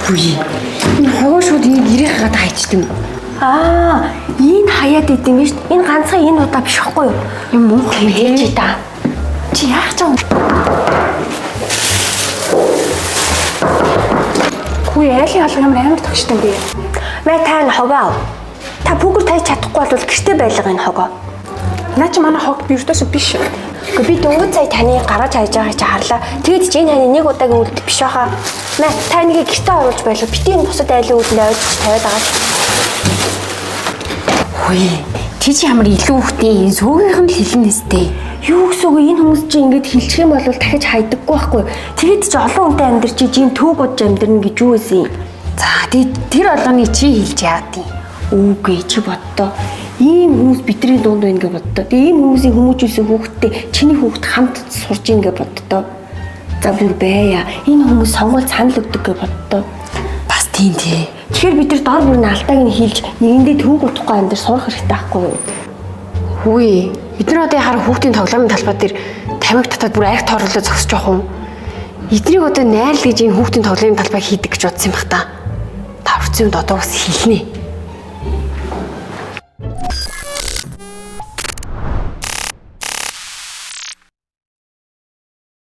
Үгүй. Энэ хогоо шууд ирэх гад хайчдаг. Энэ хаяад идэм биш. Энэ ганцхан энэ удаа биш байхгүй юу? Юм муухай Ээж та. Чи яах ч юм. Хүү айлын алга амар тогштой би. Мэ та энэ хогоо. Та бүгд тайж чадахгүй бол гэртээ байлга энэ хогоо. Наа чи манай хог биртөөс биш. Гэхдээ би дөнгөж сая таны гараж хайж байгааг чи харлаа. Тэгэд чи энэ ханы нэг удаагийн үйлдэл биш баха. Мэ та энийг гэртээ оруулж байлаа. Бити энэ бусад айлын үйлдэл ойж тавиад байгаа. Үгүй. Чи ямар илүү хөхтэй сүүгийнх нь хэлнэ сте. Юу гэсэн үг энэ хүмүүс чи ингэж хилчих юм бол дахиж хайдаггүй байхгүй. Тэгэд чи олон хүнтэй амьдарч чи ийм төв бодж амьдрна гэж юу гэсэн юм. За тэр болгоны чи хэлж яад юм. Үгүй чи боддоо. Ийм хүмүүс бидний дунд байна гэж боддоо. Тэгээ ийм хүмүүсийн хүмүүжүүлсэн хүүхдтэй чиний хүүхд хамт сурж ийн гэж боддоо. За бүр байя. Энэ хүмүүс сонгуул санал өгдөг гэж боддоо. Бас тийм тий. Тэгэхээр бид нар дор бүрийн алдааг нь хийлж нэгэндээ төв утахгүй амьдар сурах хэрэгтэй байхгүй юу? Үгүй. Бид нар одоо яхаар хүүхдийн тоглоомын талбай дээр тамиг татаад бүр арх тоорлоо зогсож явах юм. Эднийг одоо найрал гэж энэ хүүхдийн тоглоомын талбай хийдэг гэж бодсон юм бах та. Таврцын юмд одоо бас хэлнэ.